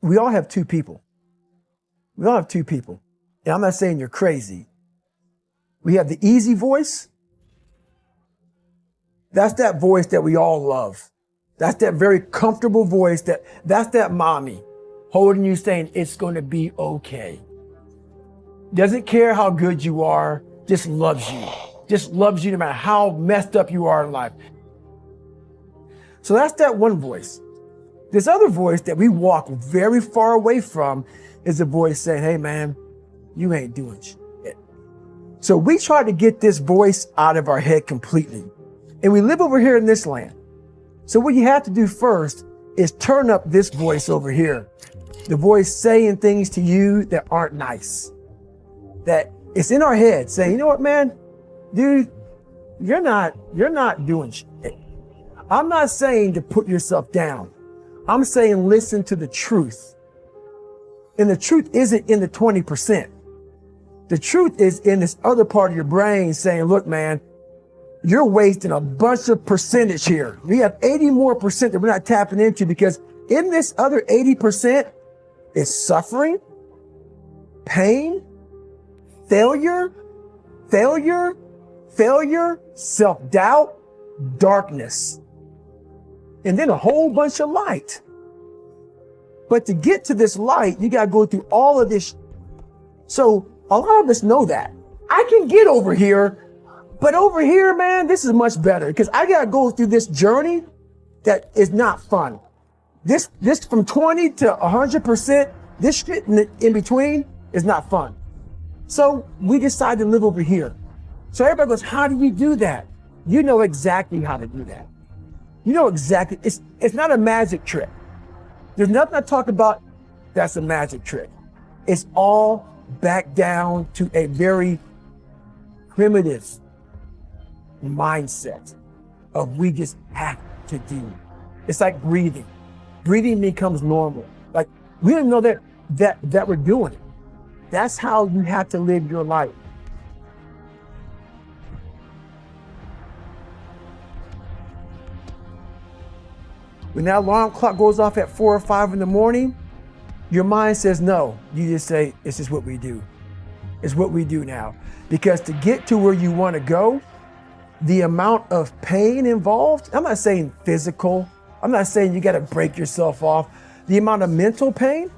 we all have two people. We all have two people. And I'm not saying you're crazy. We have the easy voice. That's that voice that we all love. That's that very comfortable voice that's that mommy holding you saying, it's going to be okay. Doesn't care how good you are, just loves you. Just loves you no matter how messed up you are in life. So that's that one voice. This other voice that we walk very far away from is the voice saying, hey man, you ain't doing shit. So we try to get this voice out of our head completely. And we live over here in this land. So what you have to do first is turn up this voice over here. The voice saying things to you that aren't nice. That it's in our head saying, you know what, man, dude, you're not doing shit. I'm not saying to put yourself down. I'm saying listen to the truth. And the truth isn't in the 20%. The truth is in this other part of your brain saying, look, man, you're wasting a bunch of percentage here. We have 80 more percent that we're not tapping into because in this other 80% is suffering, pain, failure, self-doubt, darkness, and then a whole bunch of light. But to get to this light, you got to go through all of this. So a lot of us know that. I can get over here, but over here, man, this is much better because I got to go through this journey that is not fun. This from 20 to 100%, this shit in between is not fun. So we decide to live over here. So everybody goes, how do you do that? You know exactly how to do that. You know exactly, it's not a magic trick. There's nothing I talk about that's a magic trick. It's all back down to a very primitive mindset of we just have to do. It's like breathing. Breathing becomes normal. Like we don't know that we're doing it. That's how you have to live your life. When that alarm clock goes off at 4 or 5 in the morning, your mind says no. You just say, it's just what we do. It's what we do now. Because to get to where you want to go, the amount of pain involved, I'm not saying physical, I'm not saying you got to break yourself off. The amount of mental pain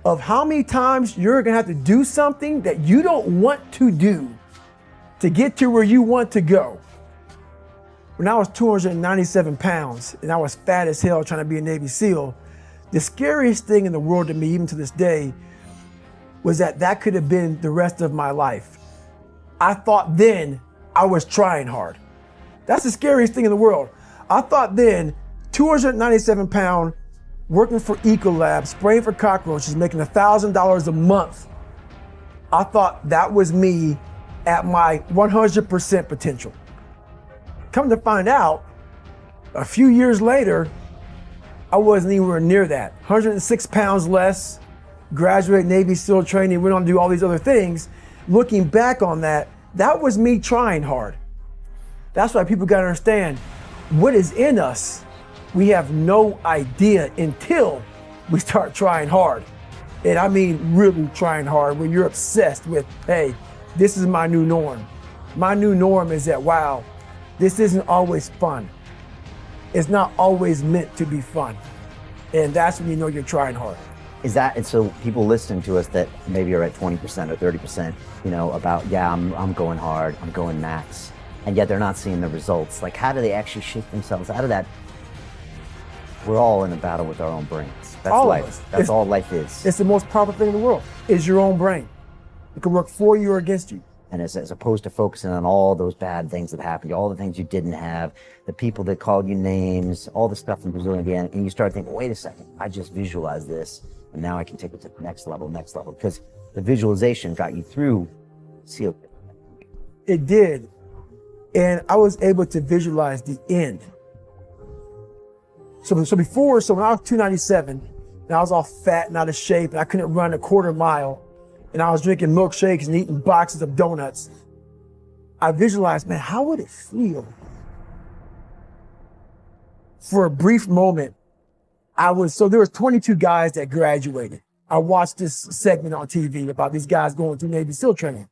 of how many times you're going to have to do something that you don't want to do to get to where you want to go. When I was 297 pounds and I was fat as hell trying to be a Navy SEAL, the scariest thing in the world to me, even to this day, was that could have been the rest of my life. I thought then I was trying hard. That's the scariest thing in the world. I thought then, 297 pound, working for Ecolab, spraying for cockroaches, making $1,000 a month. I thought that was me at my 100% potential. Come to find out, a few years later, I wasn't anywhere near that. 106 pounds less, graduated Navy SEAL training, went on to do all these other things. Looking back on that was me trying hard. That's why people gotta understand what is in us. We have no idea until we start trying hard. And I mean really trying hard, when you're obsessed with, hey, this is my new norm. My new norm is that, wow, this isn't always fun. It's not always meant to be fun. And that's when you know you're trying hard. Is that, and so people listening to us that maybe are at 20% or 30%, about, I'm going hard, I'm going max, and yet they're not seeing the results. Like, how do they actually shake themselves out of that? We're all in a battle with our own brains. That's all life. That's all life is. It's the most powerful thing in the world, is your own brain. It can work for you or against you. And as opposed to focusing on all those bad things that happened to you, all the things you didn't have, the people that called you names, all the stuff in Brazil again, and you start thinking, wait a second, I just visualized this, and now I can take it to the next level, because the visualization got you through SEAL. It did. And I was able to visualize the end. So when I was 297, and I was all fat and out of shape, and I couldn't run a quarter mile, and I was drinking milkshakes and eating boxes of donuts, I visualized, man, how would it feel? For a brief moment, So there was 22 guys that graduated. I watched this segment on TV about these guys going through Navy SEAL training.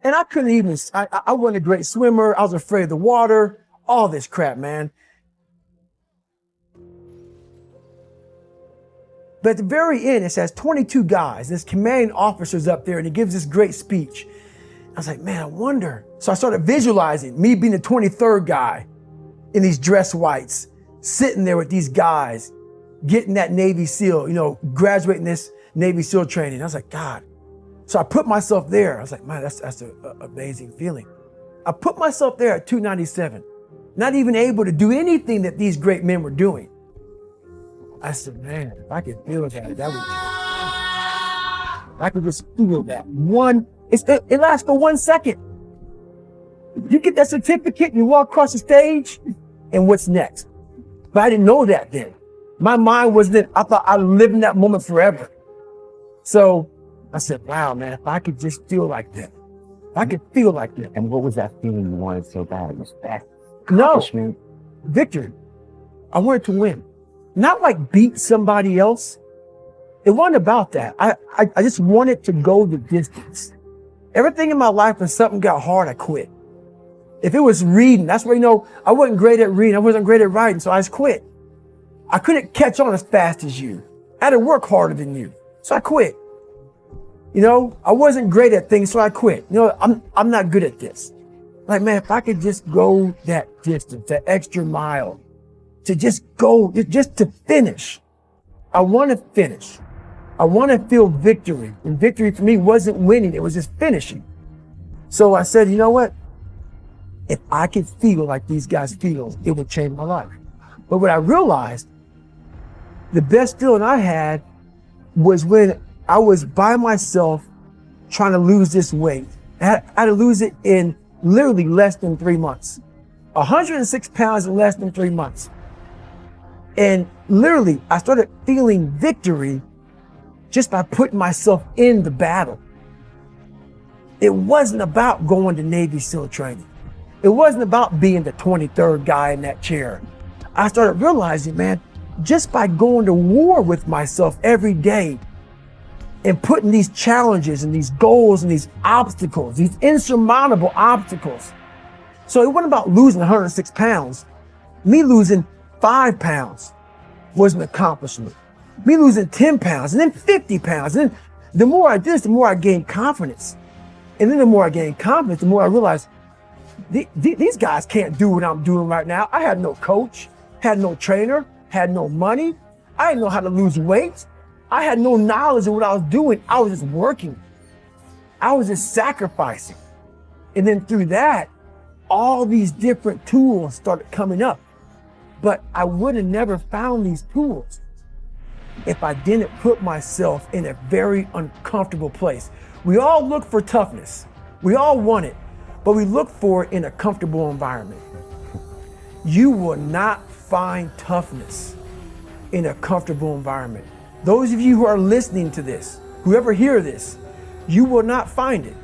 And I couldn't even, I wasn't a great swimmer. I was afraid of the water, all this crap, man. But at the very end, it says 22 guys. This commanding officer's up there and he gives this great speech. I was like, man, I wonder. So I started visualizing me being the 23rd guy in these dress whites, sitting there with these guys, getting that Navy SEAL, graduating this Navy SEAL training. I was like, God. So I put myself there. I was like, man, that's an amazing feeling. I put myself there at 297, not even able to do anything that these great men were doing. I said, man, if I could feel that would, I could just feel that. It lasts for 1 second. You get that certificate, you walk across the stage, and what's next? But I didn't know that then. My mind wasn't, I thought I'd live in that moment forever. So I said, wow, man, if I could just feel like that. If I could feel like that. And what was that feeling you wanted so bad? It was that accomplishment. No, victory. I wanted to win. Not like beat somebody else. It wasn't about that. I just wanted to go the distance. Everything in my life, when something got hard, I quit. If it was reading, that's where, I wasn't great at reading. I wasn't great at writing, so I just quit. I couldn't catch on as fast as you. I had to work harder than you, so I quit. I wasn't great at things, so I quit. I'm not good at this. Like, man, if I could just go that distance, that extra mile, to just go, just to finish. I want to finish. I want to feel victory. And victory for me wasn't winning, it was just finishing. So I said, you know what? If I could feel like these guys feel, it would change my life. But what I realized, the best feeling I had was when I was by myself trying to lose this weight. I had to lose it in literally less than 3 months. 106 pounds in less than 3 months. And literally, I started feeling victory just by putting myself in the battle. It wasn't about going to Navy SEAL training. It wasn't about being the 23rd guy in that chair. I started realizing, man, just by going to war with myself every day and putting these challenges and these goals and these obstacles, these insurmountable obstacles. So it wasn't about losing 106 pounds. Me losing 5 pounds was an accomplishment. Me losing 10 pounds and then 50 pounds. And then the more I did this, the more I gained confidence. And then the more I gained confidence, the more I realized these guys can't do what I'm doing right now. I had no coach, had no trainer, had no money. I didn't know how to lose weight. I had no knowledge of what I was doing. I was just working. I was just sacrificing. And then through that, all these different tools started coming up. But I would have never found these tools if I didn't put myself in a very uncomfortable place. We all look for toughness. We all want it, but we look for it in a comfortable environment. You will not find toughness in a comfortable environment. Those of you who are listening to this, whoever hear this, you will not find it.